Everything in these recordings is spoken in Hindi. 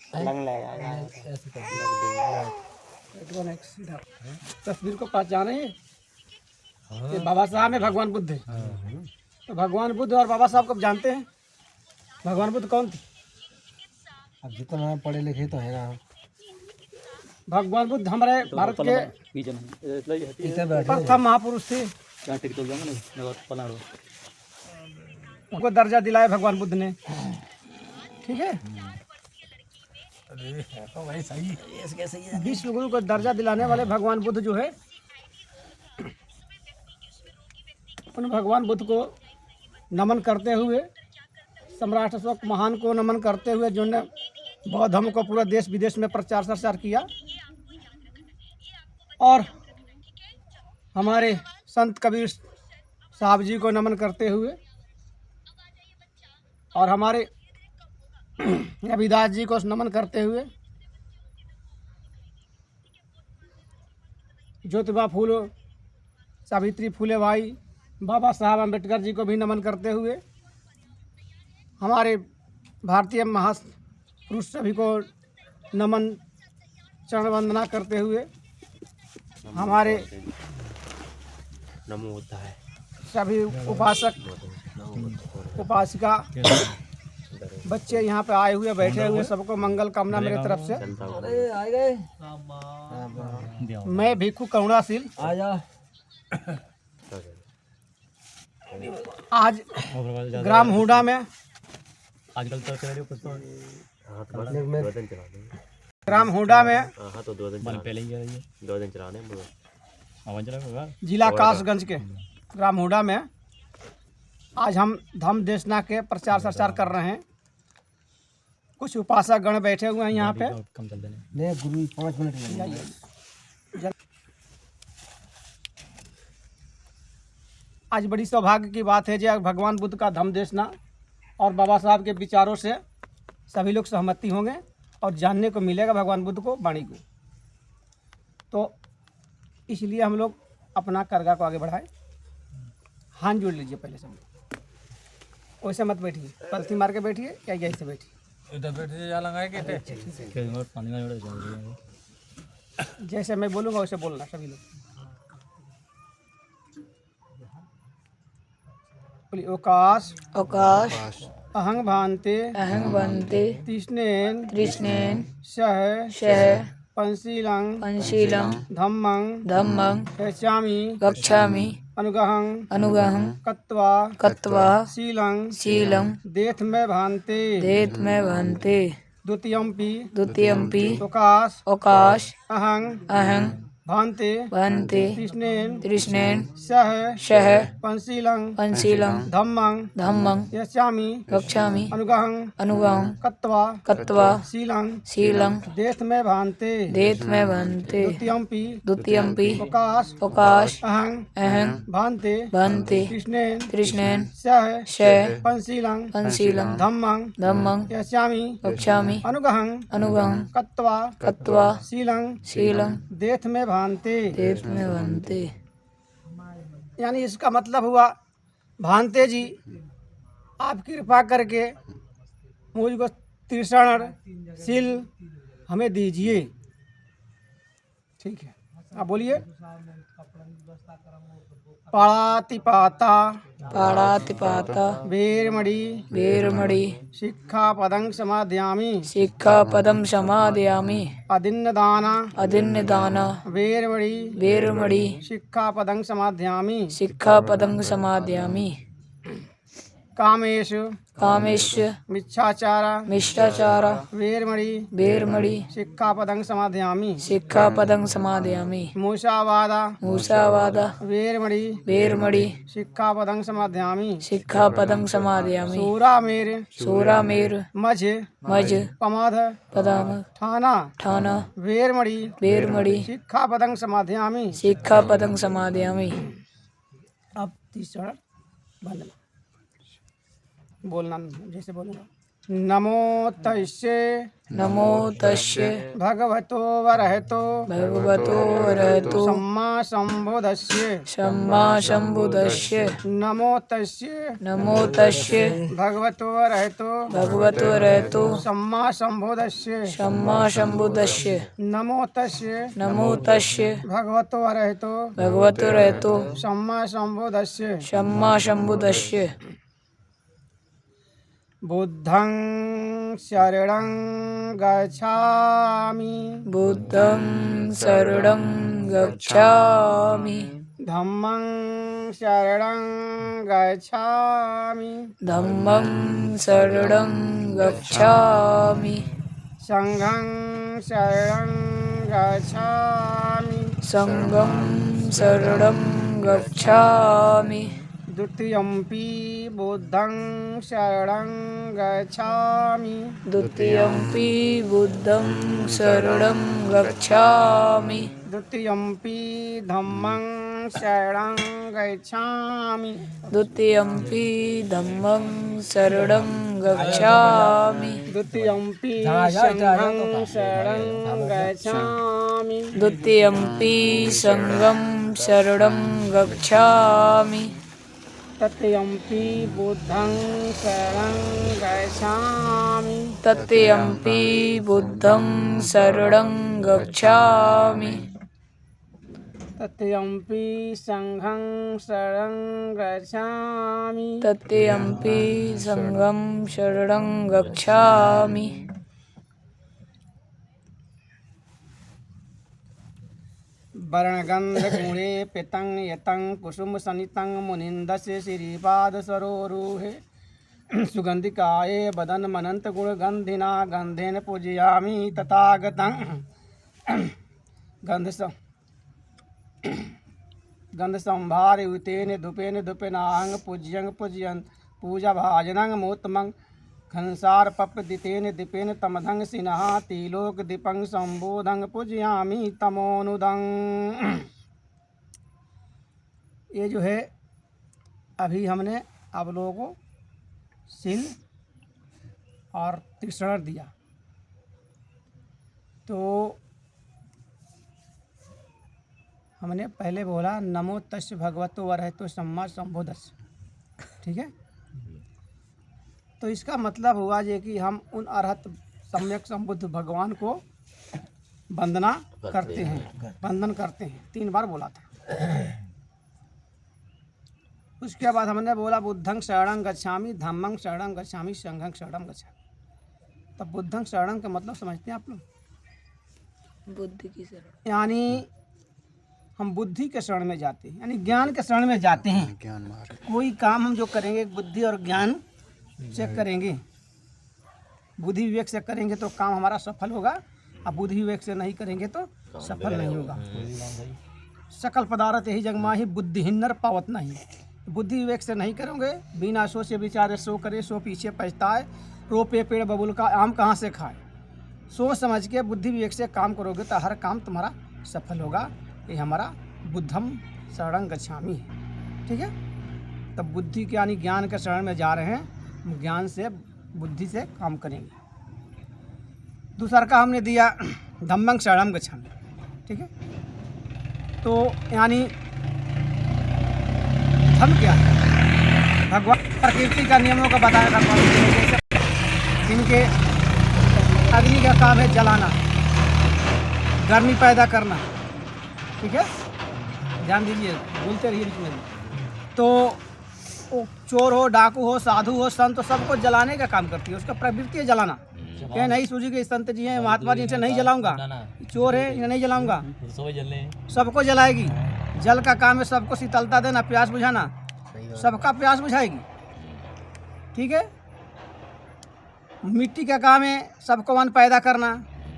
ऐसे कर सीधा तस्वीर को पहचाने ये बाबा साहब है, भगवान बुद्ध है। तो भगवान बुद्ध और बाबा साहब को जानते हैं? भगवान बुद्ध कौन थे? अब जितना पढ़े लिखे तो है ना। भगवान बुद्ध हमारे भारत के प्रथम महापुरुष थे। उनको दर्जा दिलाया भगवान बुद्ध ने, ठीक है। तो भाई सही है। विश्व गुरु को दर्जा दिलाने वाले भगवान बुद्ध जो है, उन भगवान बुद्ध को नमन करते हुए, सम्राट अशोक महान को नमन करते हुए, जिन्होंने बौद्ध धर्म को पूरा देश विदेश में प्रचार प्रसार किया, और हमारे संत कबीर साहब जी को नमन करते हुए, और हमारे रविदास जी को नमन करते हुए, ज्योतिबा फूले, सावित्री फूले भाई, बाबा साहब अम्बेडकर जी को भी नमन करते हुए, हमारे भारतीय महापुरुष सभी को नमन चरण वंदना करते हुए, हमारे नमो होता है सभी उपासक उपासिका बच्चे यहाँ पे आए हुए बैठे हुए, सबको मंगल कामना मेरे तरफ से। अरे आ गए। मैं भिक्खु करुणाशील आजा। आज ग्राम हुडा में, आजकल तो ग्राम हुडा में हाँ तो 2 दिन पहले ही 2 दिन चलाने जिला कासगंज के ग्राम हुडा में आज हम धम्म देशना के प्रचार प्रसार कर रहे हैं। कुछ उपासक गण बैठे हुए हैं यहाँ पे। ले गुरु 5 मिनट लगेंगे। आज बड़ी सौभाग्य की बात है जो भगवान बुद्ध का धम्म देशना और बाबा साहब के विचारों से सभी लोग सहमति होंगे और जानने को मिलेगा भगवान बुद्ध को, वाणी को। तो इसलिए हम लोग अपना करगा को आगे बढ़ाए। हाथ जोड़ लीजिए पहले सब लोग, वैसे मत बैठिए, पलथी मार के बैठिए या ऐसे बैठिए, इधर बैठिए या लगाए के जैसे मैं बोलूँगा वैसे बोलना सभी लोग। बोलिए ओकाश ओकाश अहंग भान्ते अहं वन्ते तृष्णेन तृष्णेन सह सह पंशीलं पंशीलं धम्मं धम्मं गच्छामि गच्छामि अनुगहं अनुगहं कत्वा कत्वा शीलं शीलं देथ में भान्ते देत में भन्ते द्वितीयम्पि द्वितीयम्पि ओकाश ओकाश अहंग अहं भान्ते भन्ते तृष्णेन तृष्णेन सह सह पंशीलं पंशीलं धम्मं धम्मं गच्छामि गच्छामि अनुगहं अनुगहं कत्वा कत्वा शीलं शीलं देथ में भान्ते देत में भन्ते द्वितीयम्पि द्वितीयम्पि ओकाश ओकाश अहंग अहं भान्ते भन्ते कृष्णेन तृष्णेन सह सह पंशीलं पंशीलं धम्मं धम्मं गच्छामि गच्छामि अनुगहं अनुगहं कत्वा कत्वा शीलं शीलं देथ में भान्ते। देत में भन्ते। यानी इसका मतलब हुआ, भान्ते जी आप कृपा करके मुझको तृष्ण शील हमें दीजिए। ठीक है, आप बोलिए। पाणातिपाता पाणातिपाता वीरमणि वीरमणि शिक्षापदं समादयामि शिक्षापदं समादयामि अदिन्नदाना अदिन्नदाना वीरमणि वीरमणि शिक्षापदं समादयामि शिक्षापदं समादयामि कामेषु कामेश मिच्छाचार मिष्टाचार वीरमणि वीरमणि शिक्षापदं समादयामि शिक्षापदं समादयामि मूषावाद मूषावाद वीरमणि वीरमणि शिक्षापदं समादयामि शिक्षापदं समादयामि सूरामेर सूरामेर मझ मज पमध पदम ठाना ठाना वीरमणि वीरमणि शिक्षापदं समादयामि। शिक्षापदं समादयामि। अब तीसरा बंद बोलना जैसे बोलूँगा। नमो तस्ये नमो तस्य भगवतो वरहतो भगवतो अरहतो सम्मा सम्बुद्धस्य सम्मा सम्बुद्धस्य नमो तस्ये नमो तस्य भगवतो वरहतो भगवतो अरहतो सम्मा सम्बुद्धस्य सम्मा सम्बुद्धस्य नमो तस्ये नमो तस्य भगवतो वरहतो भगवतो अरहतो सम्मा सम्बुद्धस्य सम्मा सम्बुद्धस्य बुद्धं शरणं गच्छामि बुद्धं शरणं गच्छामि धम्मं शरणं गच्छामि धम्मं शरणं गच्छामि संघं शरणं गच्छामि संघं शरणं गच्छामि द्वितीयम्पि बुद्धं शरणं गच्छामि द्वितीयम्पि बुद्धं शरणं गच्छामि द्वितीयम्पि धम्मं शरणं गच्छामि द्वितीयम्पि धम्मं शरणं गच्छामि द्वितीयम्पि संघं शरणं गच्छामि द्वितीयम्पि संघं शरणं गच्छामि तृतीयम्पि बुद्धं शरणं गच्छामि तृतीयम्पि बुद्धं शरणं गच्छामि तृतीयम्पि संघं शरणं गच्छामि तृतीयम्पि संघं शरणं गच्छामि वर्णगन्धगुणे पितं यतं कुसुमसनितं मुनिन्दस्य श्रीपादसरोरुहे सुगन्धिकाये वदनमनन्तगुणगन्धिना गन्धेन पूजयामि तथागतं गन्धसंभारयुतेन धूपेन धूपेनाङ्ग पूज्यं पूजयन् पूजाभाजनं मोत्तमं घनसारपपदितेन दीपेन तमधं सिनः तिलोकदीपं सम्बोधं पूजयामि तमोनुदं। ये जो है अभी हमने आप लोगों को सिल और तीक्ष्ण दिया, तो हमने पहले बोला नमो तस्य भगवतो वरहतो सम्मा सम्बुद्धस्य, ठीक है। तो इसका मतलब हुआ ये कि हम उन अरहत सम्यक संबुद्ध भगवान को वंदना करते हैं, वंदन करते हैं। 3 बार बोला था। उसके बाद हमने बोला बुद्धं शरणं गच्छामि धम्मं शरणं गच्छामि संघं शरणं गच्छामि। तब बुद्धं शरणं का मतलब समझते हैं आप लोग? बुद्धि की शरण, यानी हम बुद्धि के शरण में जाते हैं, यानी ज्ञान के शरण में जाते हैं। कोई काम हम जो करेंगे बुद्धि और ज्ञान से करेंगे, बुद्धि विवेक से करेंगे तो काम हमारा सफल होगा, और बुद्धि विवेक से नहीं करेंगे तो सफल नहीं होगा। सकल पदार्थ यही जग माही बुद्धिहीन नर पावत नहीं। बुद्धि विवेक से नहीं करोगे, बिना सोचे विचारे सो करे सो पीछे पछताए, रोपे पेड़ बबुल का आम कहाँ से खाए। सोच समझ के बुद्धि विवेक से काम करोगे तो हर काम तुम्हारा सफल होगा। ये हमारा बुद्धम शरणं गच्छामि है, ठीक है। तब बुद्धि के यानी ज्ञान के शरण में जा रहे हैं, ज्ञान से बुद्धि से काम करेंगे। दूसरा का हमने दिया धम्मं शरणं गच्छामि, ठीक है। तो यानी धम्म क्या है? भगवान प्रकृति का नियमों का बताया भगवान, जैसे जिनके अग्नि का काम है जलाना, गर्मी पैदा करना, ठीक है। ध्यान दीजिए, बोलते रहिए बीच में। तो वो चोर हो, डाकू हो, साधु हो, संत हो, सबको जलाने का काम करती है। उसका प्रवृत्ति है जलाना। क्या नहीं सूझी के संत जी हैं, महात्मा जी से नहीं जलाऊंगा, चोर है इन्हें नहीं जलाऊंगा, सबको जलाएगी। जल का काम है सबको शीतलता देना, प्यास बुझाना, सबका प्यास बुझाएगी, ठीक है। मिट्टी का काम है सबको वन पैदा करना,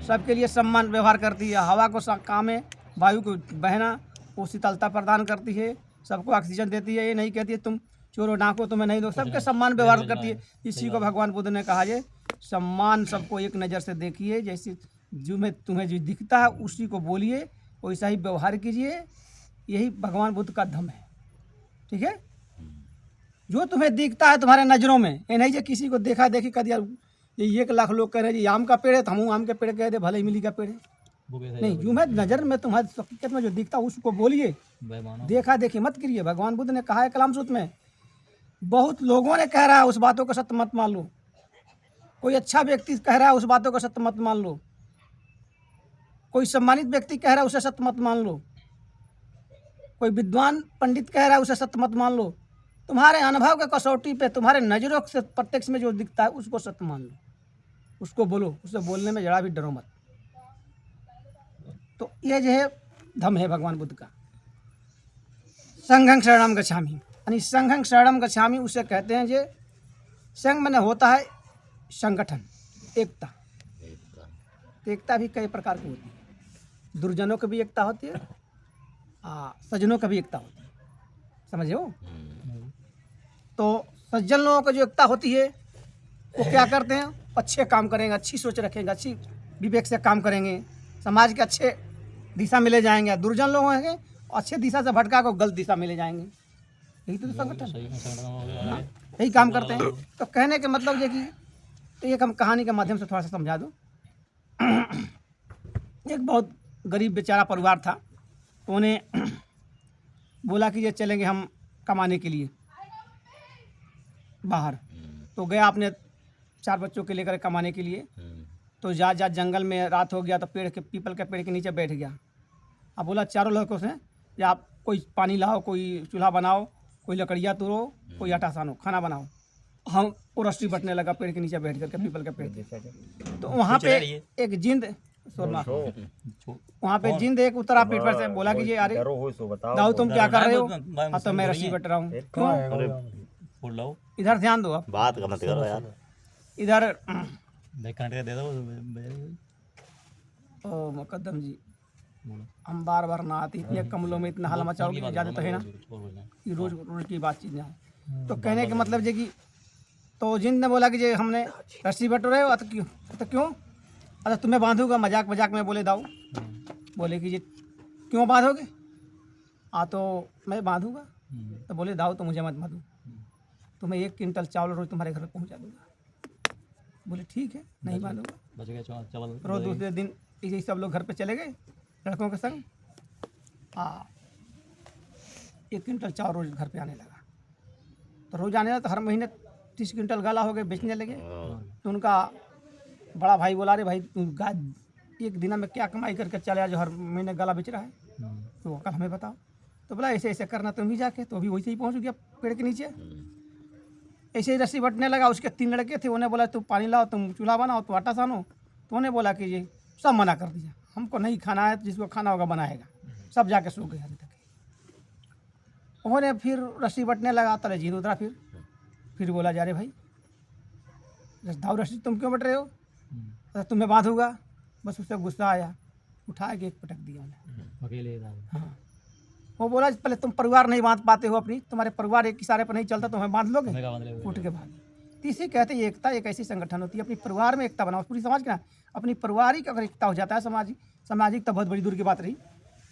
सबके लिए सम्मान व्यवहार करती है। हवा को काम है वायु को बहना, वो शीतलता प्रदान करती है, सबको ऑक्सीजन देती है। ये नहीं कहती है तुम चोरो डाको तुम्हें नहीं दो, सबके सम्मान व्यवहार करती है। इसी को भगवान बुद्ध ने कहा ये सम्मान सबको एक नज़र से देखिए, जैसे जो में तुम्हें जो दिखता है उसी को बोलिए, वैसा ही व्यवहार कीजिए। यही भगवान बुद्ध का धम्म है, ठीक है। जो तुम्हें दिखता है तुम्हारे नज़रों में, ये नहीं जो किसी को देखा देखी कर दिया, ये 1 लाख लोग कह रहे हैं जी आम का पेड़ है, तो हम आम के पेड़ कह दे भले इमली का पेड़ है। नहीं, जो मैं नज़र में तुम्हारी हकीकत में जो दिखता उसको बोलिए, देखा देखी मत करिए। भगवान बुद्ध ने कहा है कलाम सूत्र में, बहुत लोगों ने कह रहा है उस बातों को सत्य मत मान लो। कोई अच्छा व्यक्ति कह रहा है उस बातों को सत्य मत मान लो। कोई सम्मानित व्यक्ति कह रहा है उसे सत्य मत मान लो। कोई विद्वान पंडित कह रहा है उसे सत्य मत मान लो। तुम्हारे अनुभव के कसौटी पे, तुम्हारे नज़रों से प्रत्यक्ष में जो दिखता है उसको सत्य मान लो, उसको बोलो। उसे बोलने में जरा भी डरो मत। तो ये जो है धम्म है भगवान बुद्ध का। संघं शरणं गच्छामि, यानी संघं शरणं गच्छामि उसे कहते हैं जे संघ में होता है संगठन, एकता। एकता भी कई प्रकार की होती है। दुर्जनों की भी एकता होती है, सज्जनों की भी एकता होती है, समझे हो। तो सज्जन लोगों की जो एकता होती है वो क्या करते हैं, अच्छे काम करेंगे, अच्छी सोच रखेंगे, अच्छी विवेक से काम करेंगे, समाज के अच्छे दिशा में ले जाएंगे। दुर्जन लोग होंगे अच्छे दिशा से भटका को गलत दिशा में ले जाएंगे। यही तो संगठन, यही काम करते हैं। तो कहने के मतलब ये कि तो एक हम कहानी के माध्यम से थोड़ा सा समझा दूँ। एक बहुत गरीब बेचारा परिवार था, तो उन्हें बोला कि ये चलेंगे हम कमाने के लिए बाहर। तो गया अपने 4 बच्चों के लेकर कमाने के लिए। तो जा जंगल में रात हो गया, तो पीपल के पेड़ के नीचे बैठ गया। अब बोला चारों लड़कों से या आप कोई पानी लाओ, कोई चूल्हा बनाओ, कोई लकड़ियाँ तोड़ो, कोई आटा सानो, खाना बनाओ। हम वो रस्सी बटने लगा पेड़ के नीचे बैठ करके, पीपल के पेड़ के। तो वहाँ पे एक जिंद वहाँ पे जिंद एक उतरा पीठ पर से, बोला कि ये अरे दाऊ तुम क्या कर रहे हो। हाँ, तो मैं रस्सी बट रहा हूँ। क्यों? इधर ध्यान दो, आप बात का मत करो यार। इधर दे दो। ओ मुकद्दम जी, हम बार बार ना आती, इतने कमलों में इतना हल्ला मचाओगे, ज़्यादा तो है ना कि रोज रोज की बातचीत ना है। तो कहने का मतलब ये कि तो जिंद ने बोला कि जे हमने रस्सी बट रहे हो, तो क्यों, अच्छा तुम्हें बांधूंगा। मजाक मजाक में बोले दाऊ, बोले कि ये क्यों बांधोगे। तो मैं बांधूंगा। तो बोले दाऊ तो मुझे मत बांधो, तुम्हें 1 क्विंटल चावल रोज तुम्हारे घर पहुंचा दूंगा। बोले ठीक है, नहीं बांधूंगा। रोज दूसरे दिन यही सब लोग घर पे चले गए लड़कों के संग। 1 क्विंटल चावल रोज घर पे आने लगा। तो रोज आने लगा, तो हर महीने 30 क्विंटल गाला हो गए, बेचने लगे। तो उनका बड़ा भाई बोला, अरे भाई गाय एक दिन में क्या कमाई करके चले जो हर महीने गाला बेच रहा है, तो कल हमें बताओ। तो बोला ऐसे ऐसे करना तुम भी जाके। तो अभी वैसे ही पहुंच गया पेड़ के नीचे, ऐसे ही रस्सी बटने लगा। उसके 3 लड़के थे, उन्हें बोला तुम पानी लाओ, तुम चूल्हा बनाओ, तो आटा सानो। तो उन्हें बोला कि ये सब मना कर दिया, हमको नहीं खाना है, जिसको खाना होगा बनाएगा। सब जाके सो गए अभी तक। उन्होंने फिर रस्सी बटने लगा, तले जीन उतरा। फिर बोला जा रे भाई दाऊ रस्सी तुम क्यों बट रहे हो, तो तुम्हें बांधूंगा। बस उससे गुस्सा आया, उठा के एक पटक दिया उन्हें अकेले। हाँ, वो बोला पहले तुम परिवार नहीं बांध पाते हो अपनी, तुम्हारे परिवार एक इशारे पर नहीं चलता, तुम्हें बांध लोगे, उठ के भागे। तो इसे कहते हैं एकता। एक ऐसी संगठन होती है, अपनी परिवार में एकता बनाओ। पूरी समाज का अपनी पारिवारिक अगर एकता हो जाता है, सामाजिक तो बहुत बड़ी दूर की बात रही।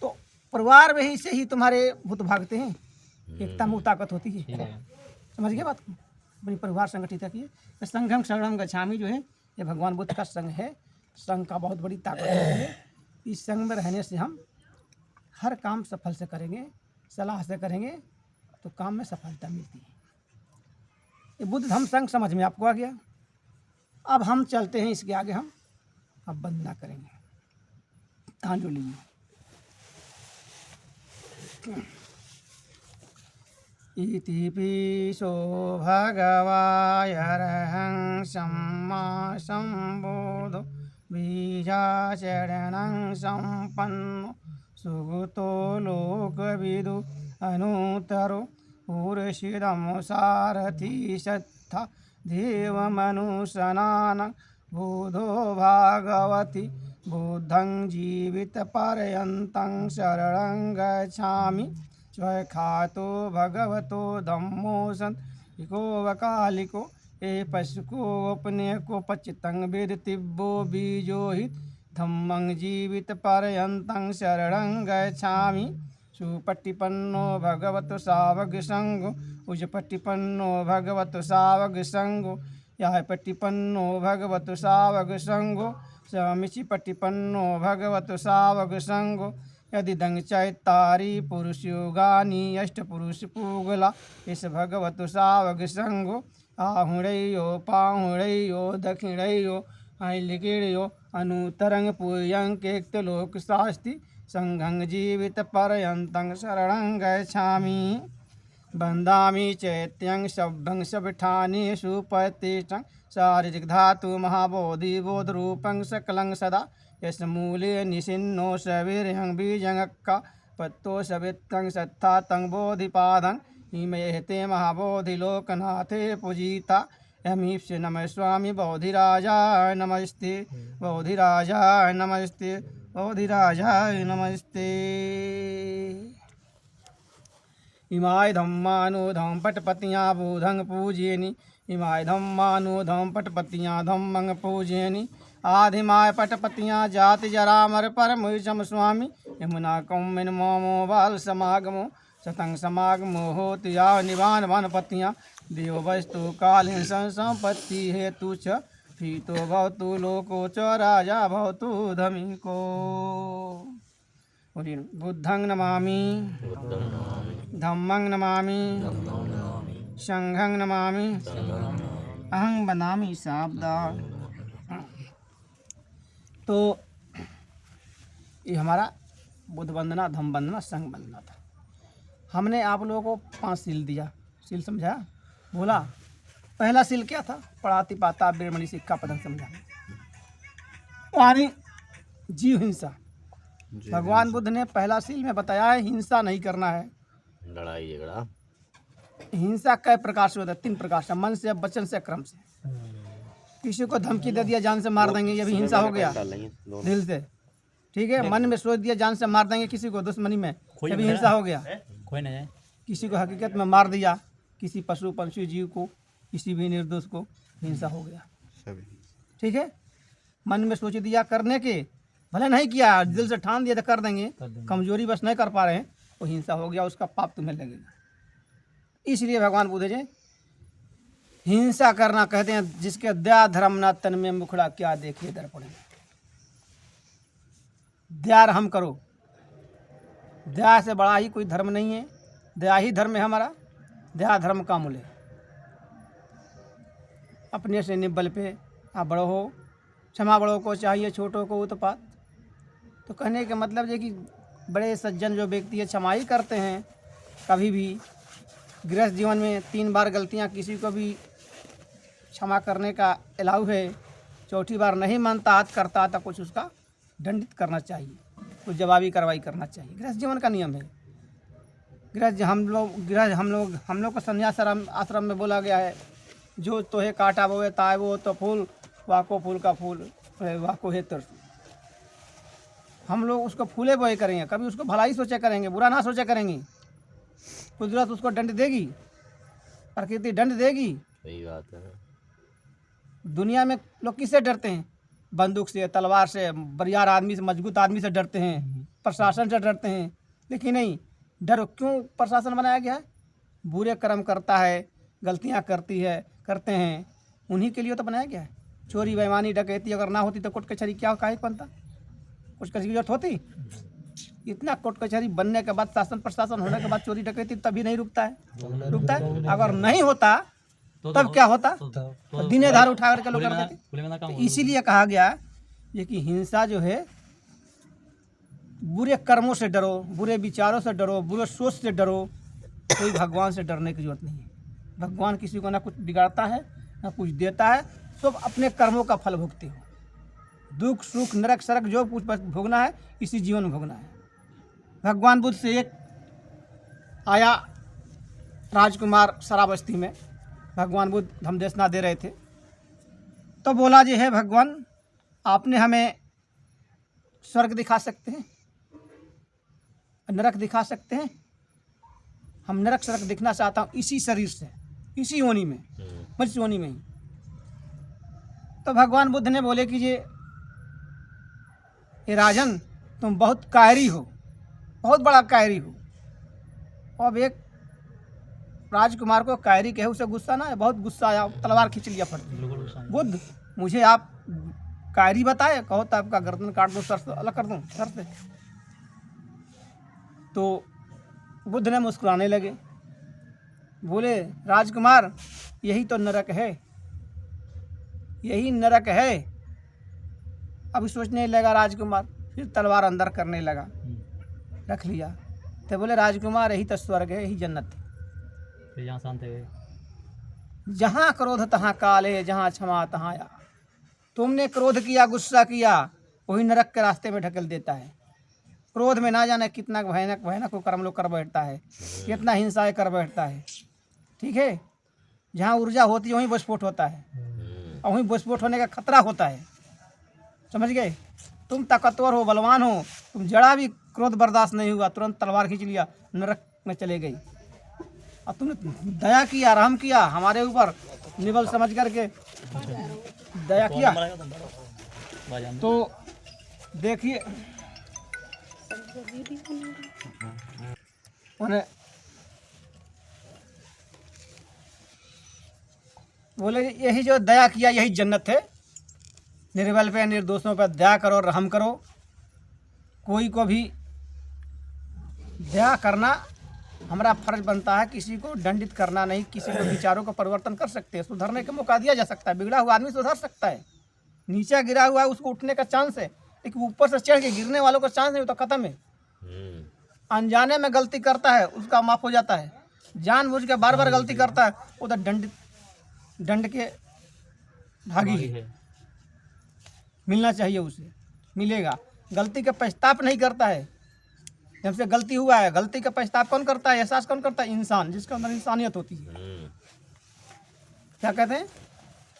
तो परिवार में ही से ही तुम्हारे भूत भागते हैं। एकता में ताकत होती है, समझ गए बात को। अपनी परिवार संगठित रखिए। तो संघं शरणं गच्छामि जो है ये भगवान बुद्ध का संघ है। संघ का बहुत बड़ी ताकत होती है। इस संघ में रहने से हम हर काम सफल से करेंगे, सलाह से करेंगे तो काम में सफलता मिलती है। ये बुद्ध धम्म संघ समझ में आपको आ गया। अब हम चलते हैं इसके आगे, हम अब वंदना करेंगे। हाँ जो लीजिए। इति पिशो भगवायरहं सम्मा सम्बुद्धो बीजाचरणं सम्पन्नो सुगतो लोकविदु अनुत्तरो पुरुषिदं सारथि सत्था देवमनुसनानं बुद्धो भागवति बुद्धं जीवितपर्यन्तं शरणं गच्छामि स्वखातो भगवतो धम्मो संतो वकालिको ए पशुको अपने को पचितं वेदतिब्बो बीजोहित धम्मं जीवित पर्यन्तं शरणं गच्छामि सुपटिपन्नो भगवतो सावक संगो उजपटिपन्नो भगवतो सावक संगो या पटिपन्नो भगवतु सावक संगो समिचि पटिपन्नो भगवतु सावक संगो यदि दंग चैतारी पुरुष योगानी अष्ट पुरुष पूगला इस भगवतु सावक संगो आहुड़ो पाहुड़ो दक्षिणो लिगिड़ो अनुतरंग पुयंक लोक शास्ति संघं जीवित पर्यंतं शरणं गच्छामि बंदामि चैत्यं शब्दं शबिठानि सुपतिष्ठं शारीरिक धातु महाबोधि बोध रूपं सकलं सदा यस मूले निशिन्नो सवीर्यं बीजंक्का पत्तो सवित्तं सत्था तं बोधिपादं हिमयते महाबोधि लोकनाथे पूजिता यमीप्स नमः स्वामी बोधिराजाय नमस्ते बोधिराजाय नमस्ते बोधिराजाय नमस्ते। इमाय धम्मानुधम पटपतियाँ बोधं पूजयनि इमाय धम्मानुधम पटपतियाँ धम्मं पूजयनि आधिमाय पटपतियाँ जाति जरामर परम स्वामी यमुना कौमिन मोमो बाल समागमो सतंग समागमो होति या निवान वनपतियाँ देव वस्तु कालीन संपत्ति हेतु च फीतो भवतु लोको च राजा भवतु धमिको। बुद्धं नमामि धम्मं नमामि संघं नमामि अहं बनामि शाब्दा। तो ये हमारा बुद्ध वंदना धम्म वंदना संघ वंदना था। हमने आप लोगों को 5 सील दिया। सील समझा? बोला पहला सील क्या था? पढ़ाती पाता बीरमणि सिक्का पदम समझाना। यानी जीव हिंसा। भगवान बुद्ध ने पहला सील में बताया है हिंसा नहीं करना है। लड़ाई झगड़ा हिंसा कई प्रकार से होता है, 3 प्रकार से, मन से, वचन से, क्रम से। किसी को धमकी दे दिया जान से मार देंगे, ये भी हिंसा हो गया दिल से, ठीक है। मन में सोच दिया जान से मार देंगे किसी को दुश्मनी में, ये भी हिंसा हो गया। कोई नहीं किसी को हकीकत में मार दिया, किसी पशु पंछी जीव को, किसी भी निर्दोष को, हिंसा हो गया, ठीक है। मन में सोच दिया करने के, भले नहीं किया, दिल से ठान दिया तो कर देंगे, कमजोरी बस नहीं कर पा रहे हैं, वो हिंसा हो गया, उसका पाप तुम्हें लगेगा। इसलिए भगवान बुद्ध जी हिंसा करना कहते हैं जिसके दया धर्म ना तन में मुखड़ा क्या देखे दर्पण में। दया हम करो, दया से बड़ा ही कोई धर्म नहीं है, दया ही धर्म है हमारा। दया धर्म का मूल है। अपने से निबल पे आप बड़ो हो, क्षमा बड़ों को चाहिए, छोटों को उत्पात। तो कहने का मतलब है कि बड़े सज्जन जो व्यक्ति है क्षमा ही करते हैं। कभी भी गृहस्थ जीवन में 3 बार गलतियां किसी को भी क्षमा करने का अलाउ है, 4थी बार नहीं मानता, हाथ करता तो कुछ उसका दंडित करना चाहिए, कुछ जवाबी कार्रवाई करना चाहिए। गृहस्थ जीवन का नियम है। गृहस्थ हम लोग को संन्यास आश्रम में बोला गया है, जो तोहे काटा बोए ताए वो तो फूल वाको फूल का फूल वाको है तरसू। हम लोग उसको फूले बोए करेंगे, कभी उसको भलाई सोचे करेंगे, बुरा ना सोचे करेंगे। कुदरत उसको दंड देगी, प्रकृति दंड देगी। सही बात है। दुनिया में लोग किससे डरते हैं? बंदूक से, तलवार से, बरियार आदमी से, मजबूत आदमी से डरते हैं, प्रशासन से डरते हैं। लेकिन नहीं, डर क्यों प्रशासन बनाया गया है? बुरे कर्म करता है, गलतियां करते हैं, उन्हीं के लिए तो बनाया गया है। चोरी बेईमानी डकैती अगर ना होती तो कोर्ट कचहरी क्या काहे बनता? कुछ कचहरी की जरूरत होती? इतना कोर्ट कचहरी बनने के बाद, शासन प्रशासन होने के बाद चोरी डकैती तभी नहीं रुकता है। अगर नहीं होता तब क्या होता? तो दिने धार उठा करके लोग करते थे। तो इसीलिए कहा गया ये कि हिंसा जो है, बुरे कर्मों से डरो, बुरे विचारों से डरो, बुरे सोच से डरो। कोई भगवान से डरने की जरूरत नहीं है। भगवान किसी को ना कुछ बिगाड़ता है ना कुछ देता है, सब अपने कर्मों का फल भोगते हो। दुख सुख नरक सरक जो कुछ भोगना है इसी जीवन में भोगना है। भगवान बुद्ध से एक आया राजकुमार शराबस्ती में, भगवान बुद्ध धम्मदेशना दे रहे थे, तो बोला जी है भगवान आपने हमें स्वर्ग दिखा सकते हैं, नरक दिखा सकते हैं? हम नरक सरक दिखना चाहता हूँ इसी शरीर से, इसी योनि में, मनुष्य योनि में ही। तो भगवान बुद्ध ने बोले कि ये राजन तुम बहुत कायरी हो, बहुत बड़ा कायरी हो। अब एक राजकुमार को कायरी कहे, उसे गुस्सा ना है, बहुत गुस्सा आया, तलवार खींच लिया फट। बुद्ध मुझे आप कायरी बताए, कहो तो आपका गर्दन काट दो, सर से अलग कर दूं सर से। तो बुद्ध ने मुस्कुराने लगे, बोले राजकुमार यही तो नरक है, यही नरक है। अब सोचने लगा राजकुमार, फिर तलवार अंदर करने लगा, रख लिया। तो बोले राजकुमार यही तो स्वर्ग है, यही जन्नत है। फिर यहाँ शांत है। जहाँ क्रोध तहाँ काले, जहाँ क्षमा तहाँ या। तुमने क्रोध किया, गुस्सा किया, वही नरक के रास्ते में ढकेल देता है। क्रोध में ना जाने कितना भयानक भयानक कर्म लोग कर बैठता है, कितना हिंसाएं कर बैठता है। ठीक है, जहाँ ऊर्जा होती है वहीं विस्फोट होता है, और वहीं विस्फोट होने का खतरा होता है। समझ गए? तुम ताकतवर हो, बलवान हो, तुम जरा भी क्रोध बर्दाश्त नहीं हुआ, तुरंत तलवार खींच लिया, नरक में चले गई। और तुमने दया किया, रहम किया हमारे ऊपर, निबल समझ करके दया किया। तो देखिए उन्हें बोले यही जो दया किया यही जन्नत है। निर्बल पे, निर्दोषों पर दया करो, रहम करो। कोई को भी दया करना हमारा फर्ज बनता है, किसी को दंडित करना नहीं। किसी को विचारों का परिवर्तन कर सकते हैं, सुधरने का मौका दिया जा सकता है। बिगड़ा हुआ आदमी सुधर सकता है, नीचे गिरा हुआ है उसको उठने का चांस है, लेकिन ऊपर से चढ़ के गिरने वालों का चांस नहीं, तो खत्म है। अनजाने में गलती करता है उसका माफ हो जाता है, जानबूझ के बार बार गलती करता है वो तो दंड के भागी है। मिलना चाहिए उसे, मिलेगा। गलती का पछताप नहीं करता है। जब से गलती हुआ है, गलती का पछताप कौन करता है, एहसास कौन करता है? इंसान, जिसके अंदर इंसानियत होती है। क्या कहते हैं?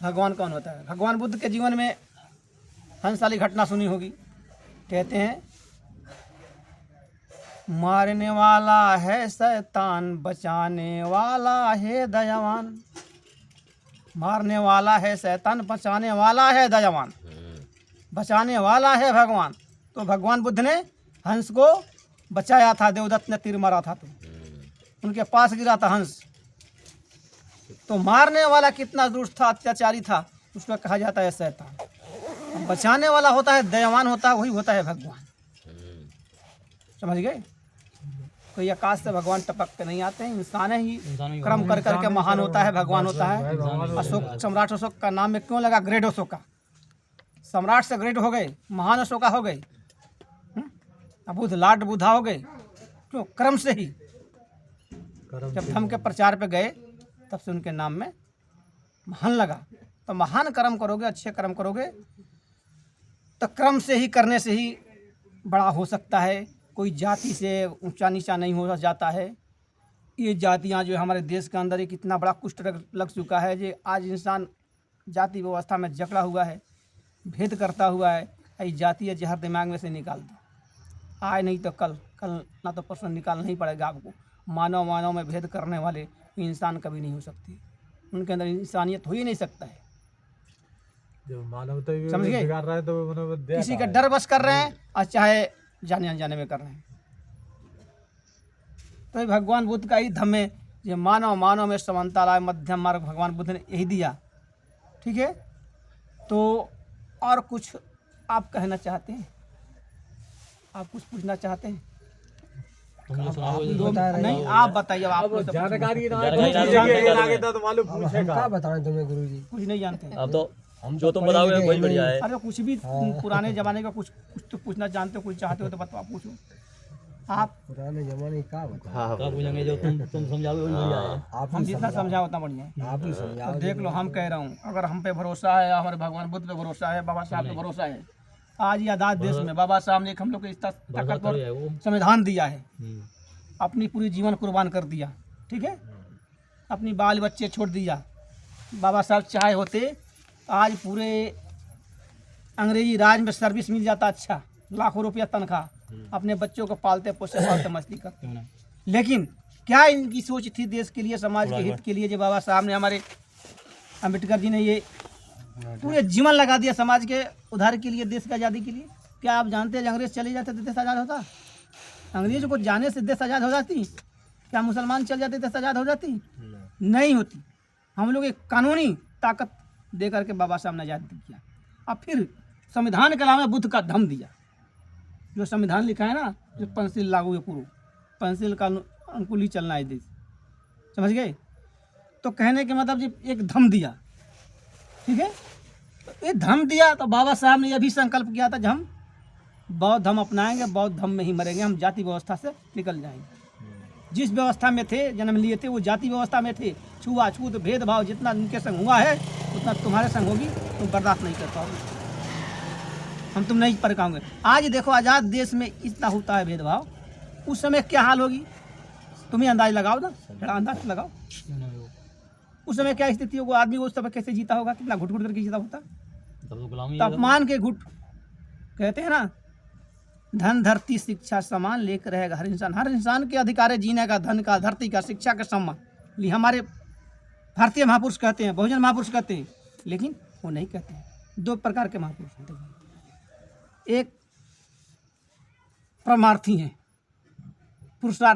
भगवान कौन होता है? भगवान बुद्ध के जीवन में हंस वाली घटना सुनी होगी। कहते हैं मारने वाला है शैतान, बचाने वाला है दयावान। मारने वाला है शैतान, बचाने वाला है दयावान। बचाने वाला है भगवान। तो भगवान बुद्ध ने हंस को बचाया था, देवदत्त ने तीर मारा था तो उनके पास गिरा था हंस। तो मारने वाला कितना दुष्ट था, अत्याचारी था, उसको कहा जाता है शैतान। बचाने वाला होता है, दयावान होता है, वही होता है भगवान। समझ गए? कोई आकाश से भगवान टपक के नहीं आते हैं, इंसान ही कर्म कर करके महान होता है, भगवान होता है। अशोक, सम्राट अशोक का नाम में क्यों लगा ग्रेट अशोका? सम्राट से ग्रेट हो गए, महान अशोका हो गए। अब बुद्ध लाट बुधा हो गए, क्यों? कर्म से ही। जब धर्म के प्रचार पे गए तब से उनके नाम में महान लगा। तो महान कर्म करोगे, अच्छे कर्म करोगे तो कर्म से ही, करने से ही बड़ा हो सकता है। कोई जाति से ऊंचा नीचा नहीं हो जाता है। ये जातियां जो हमारे देश के अंदर एक इतना बड़ा कुष्ठ लग चुका है, जो आज इंसान जाति व्यवस्था में जकड़ा हुआ है, भेद करता हुआ है। ये जातीय जहर दिमाग में से निकाल दो, आज नहीं तो कल, कल ना तो परसों निकालना ही पड़ेगा आपको। मानव मानव में भेद करने वाले इंसान कभी नहीं हो सकते, उनके अंदर इंसानियत हो ही नहीं सकता है। जो मानवता समझ गए? बिगाड़ रहा है तो किसी का डर बस कर रहे हैं, और चाहे जाने अनजाने में कर रहे हैं। तो ये भगवान बुद्ध का ही धम्म है, ये मानव मानव में समानता लाए, मध्यम मार्ग भगवान बुद्ध ने यही दिया। ठीक है, तो और कुछ आप कहना चाहते हैं? आप कुछ पूछना चाहते हैं? नहीं, आप बताइए। आप जानकारी तो मालूम पूछेगा। क्या बताएं तुम्हें गुरुजी? कुछ नहीं जानते हैं। अब तो हम जो तुम बताओगे वही बढ़िया है। अरे कुछ भी पुराने जमाने का कुछ तो पूछना जानते हो, कुछ चाहते हो तो बताओ, पूछो आप। पुराने जमाने की क्या बताएं? हाँ क्या पूछेंगे जो तुम समझाओगे वही बढ़िया है। आप हम ही जितना समझाओ उतना बढ़िया है। आप ही समझाओ। तो देख लो, हम कह रहा हूँ, अगर हम पे भरोसा है, हमारे भगवान बुद्ध पे भरोसा है, बाबा साहब पे भरोसा है, आज ये आजाद देश में बाबा साहब ने एक हम लोग को इस ताकतवर संविधान दिया है, अपनी पूरी जीवन कुर्बान कर दिया। ठीक है, अपनी बाल बच्चे छोड़ दिया। बाबा साहब चाहे होते आज पूरे अंग्रेजी राज में सर्विस मिल जाता, अच्छा लाखों रुपया तनख्वाह, अपने बच्चों को पालते पोसते मस्ती करते। लेकिन क्या इनकी सोच थी देश के लिए, समाज के हित के लिए, जो बाबा साहब ने, हमारे अम्बेडकर जी ने ये पूरे जीवन लगा दिया समाज के उद्धार के लिए, देश की आज़ादी के लिए। क्या आप जानते हैं अंग्रेज चले जाते तो देश आज़ाद होता? अंग्रेजों को जाने से देश आज़ाद हो जाती? क्या मुसलमान चल जाते देश आज़ाद हो जाती? नहीं होती। हम लोग एक कानूनी ताकत दे करके बाबा साहब ने आज़ाद किया। अब फिर संविधान के अलावा बुद्ध का धम्म दिया, जो संविधान लिखा है ना, जो पंचशील लागू है पूर्व, पंचशील का अनुकूल ही चलना है देश, समझ गए। तो कहने के मतलब जी एक धम्म दिया, ठीक है। तो ये धम्म दिया तो बाबा साहब ने यह भी संकल्प किया था कि हम बौद्ध धर्म अपनाएंगे, बौद्ध धर्म में ही मरेंगे, हम जाति व्यवस्था से निकल जाएंगे। जिस व्यवस्था में थे, जन्म लिए थे, वो जाति व्यवस्था में थे। छुआछूत भेदभाव जितना उनके संग हुआ है उतना तुम्हारे संग होगी, तुम बर्दाश्त नहीं कर पाओगे, हम तुम नहीं पर पाओगे। आज देखो आज़ाद देश में इतना होता है भेदभाव, उस समय क्या हाल होगी तुम ही अंदाज लगाओ ना, थोड़ा अंदाज लगाओ उस समय क्या स्थिति होगी, आदमी उस समय कैसे जीता होगा, कितना घुट घुट करके जीता होता। तब तो गुलामी तापमान के घुट कहते हैं ना, धन धरती शिक्षा समान लेकर रहेगा हर इंसान के अधिकार है जीने का, धन का, धरती का, शिक्षा का सम्मान। लिए हमारे भारतीय महापुरुष कहते हैं, बहुजन महापुरुष कहते हैं, लेकिन वो नहीं कहते हैं। दो प्रकार के महापुरुष होते हैं, एक परमार्थी हैं, पुरुषार्थी